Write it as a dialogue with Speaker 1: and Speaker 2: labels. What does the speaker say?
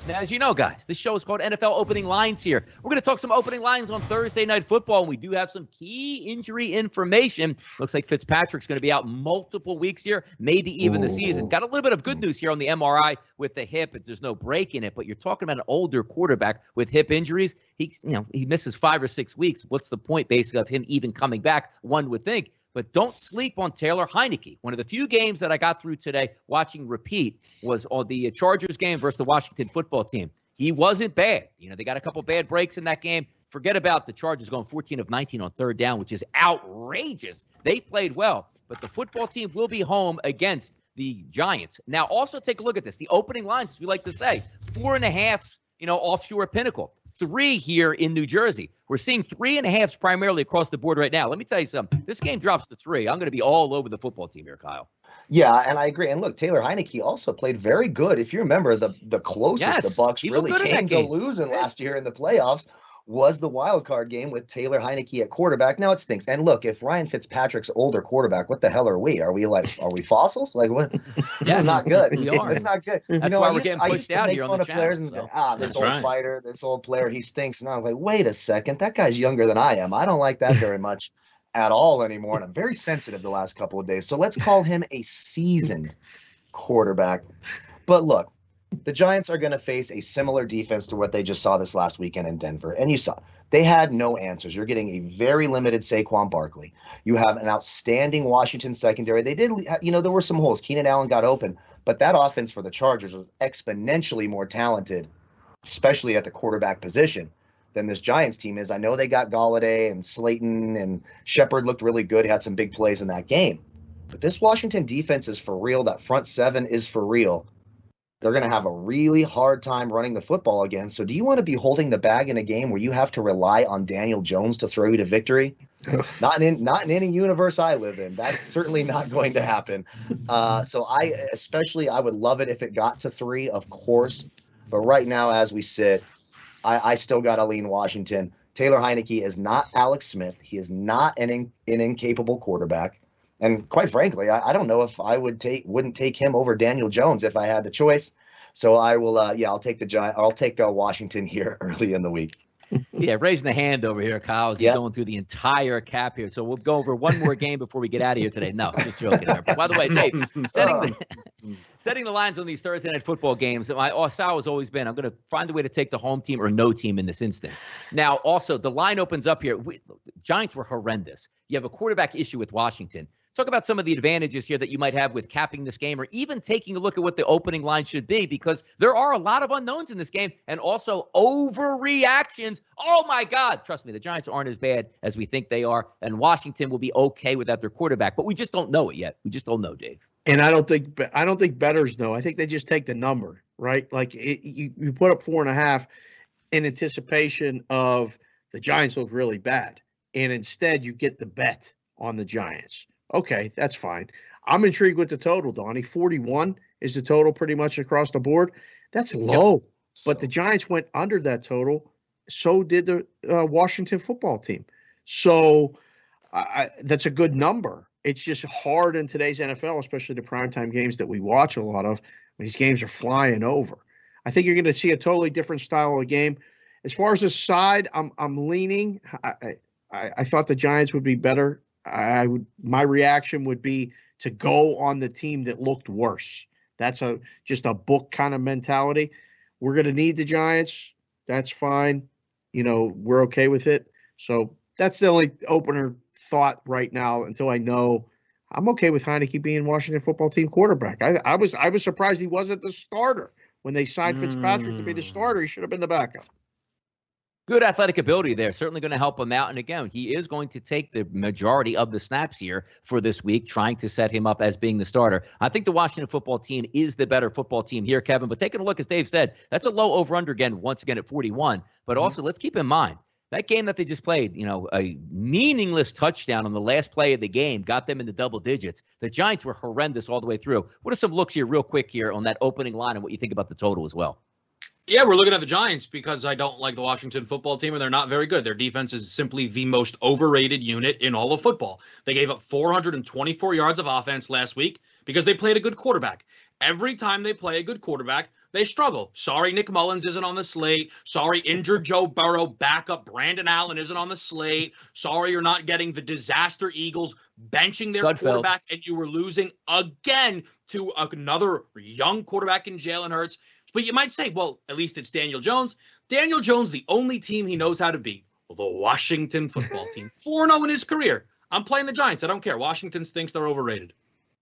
Speaker 1: Now, as you know, guys, this show is called NFL Opening Lines here. We're going to talk some opening lines on Thursday Night Football, and we do have some key injury information. Looks like Fitzpatrick's going to be out multiple weeks here, maybe even the season. Got a little bit of good news here on the MRI with the hip. There's no break in it, but you're talking about an older quarterback with hip injuries. He misses 5 or 6 weeks. What's the point, basically, of him even coming back, one would think? But don't sleep on Taylor Heinicke. One of the few games that I got through today watching repeat was on the Chargers game versus the Washington football team. He wasn't bad. They got a couple bad breaks in that game. Forget about the Chargers going 14 of 19 on third down, which is outrageous. They played well, but the football team will be home against the Giants. Now, also take a look at this. The opening lines, as we like to say, 4.5s, offshore Pinnacle. 3 here in New Jersey. We're seeing 3.5s primarily across the board right now. Let me tell you something. This game drops to 3. I'm going to be all over the football team here, Kyle.
Speaker 2: Yeah, and I agree. And look, Taylor Heinicke also played very good. If you remember, the closest the Bucs really came to losing last year in the playoffs was the wild card game with Taylor Heinicke at quarterback. Now it stinks. And look, if Ryan Fitzpatrick's older quarterback, what the hell are we? Are we fossils? Like what? This is not good.
Speaker 1: We are.
Speaker 2: It's not good.
Speaker 1: That's why we're getting pushed out here on the channel.
Speaker 2: This old fighter, this old player, he stinks. And I was like, wait a second, that guy's younger than I am. I don't like that very much at all anymore. And I'm very sensitive the last couple of days. So let's call him a seasoned quarterback. But look, the Giants are going to face a similar defense to what they just saw this last weekend in Denver. And you saw they had no answers. You're getting a very limited Saquon Barkley. You have an outstanding Washington secondary. They did, there were some holes. Keenan Allen got open, but that offense for the Chargers was exponentially more talented, especially at the quarterback position, than this Giants team is. I know they got Golladay and Slayton, and Shepard looked really good, had some big plays in that game. But this Washington defense is for real. That front seven is for real. They're going to have a really hard time running the football again. So do you want to be holding the bag in a game where you have to rely on Daniel Jones to throw you to victory? Not in any universe I live in. That's certainly not going to happen. So I would love it if it got to 3, of course. But right now, as we sit, I still got to lean Washington. Taylor Heinicke is not Alex Smith. He is not an incapable quarterback. And quite frankly, I don't know if I wouldn't take him over Daniel Jones if I had the choice. So I will, I'll take I'll take Washington here early in the week.
Speaker 1: Yeah, raising the hand over here, Kyle, as going through the entire cap here. So we'll go over one more game before we get out of here today. No, just joking. By the way, Dave, setting the lines on these Thursday Night Football games, my style has always been, I'm going to find a way to take the home team or no team in this instance. Now, also, the line opens up here. Giants were horrendous. You have a quarterback issue with Washington. Talk about some of the advantages here that you might have with capping this game or even taking a look at what the opening line should be, because there are a lot of unknowns in this game and also overreactions. Oh, my God. Trust me, the Giants aren't as bad as we think they are, and Washington will be okay without their quarterback. But we just don't know it yet. We just don't know, Dave.
Speaker 3: And I don't think bettors know. I think they just take the number, right? Like you put up 4.5 in anticipation of the Giants look really bad, and instead you get the bet on the Giants. Okay, that's fine. I'm intrigued with the total, Donnie. 41 is the total pretty much across the board. That's low, but the Giants went under that total. So did the Washington football team. So that's a good number. It's just hard in today's NFL, especially the primetime games that we watch a lot of. These games are flying over. I think you're going to see a totally different style of game. As far as the side, I'm leaning. I thought the Giants would be better. My reaction would be to go on the team that looked worse. That's just a book kind of mentality. We're going to need the Giants. That's fine. We're okay with it. So that's the only opener thought right now until I know I'm okay with Heinicke being Washington football team quarterback. I was surprised he wasn't the starter. When they signed Fitzpatrick to be the starter, he should have been the backup.
Speaker 1: Good athletic ability there. Certainly going to help him out. And again, he is going to take the majority of the snaps here for this week, trying to set him up as being the starter. I think the Washington football team is the better football team here, Kevin. But taking a look, as Dave said, that's a low over-under again, once again at 41. But also, let's keep in mind, that game that they just played, a meaningless touchdown on the last play of the game got them in the double digits. The Giants were horrendous all the way through. What are some looks here real quick here on that opening line and what you think about the total as well?
Speaker 4: Yeah, we're looking at the Giants because I don't like the Washington football team, and they're not very good. Their defense is simply the most overrated unit in all of football. They gave up 424 yards of offense last week because they played a good quarterback. Every time they play a good quarterback, they struggle. Sorry, Nick Mullins isn't on the slate. Sorry, injured Joe Burrow. Backup Brandon Allen isn't on the slate. Sorry, you're not getting the disaster Eagles benching their
Speaker 1: Sudfeld.
Speaker 4: quarterback, and you were losing again to another young quarterback in Jalen Hurts. But you might say, well, at least it's Daniel Jones. Daniel Jones, the only team he knows how to beat, the Washington football team. 4-0 in his career. I'm playing the Giants. I don't care. Washington thinks they're overrated.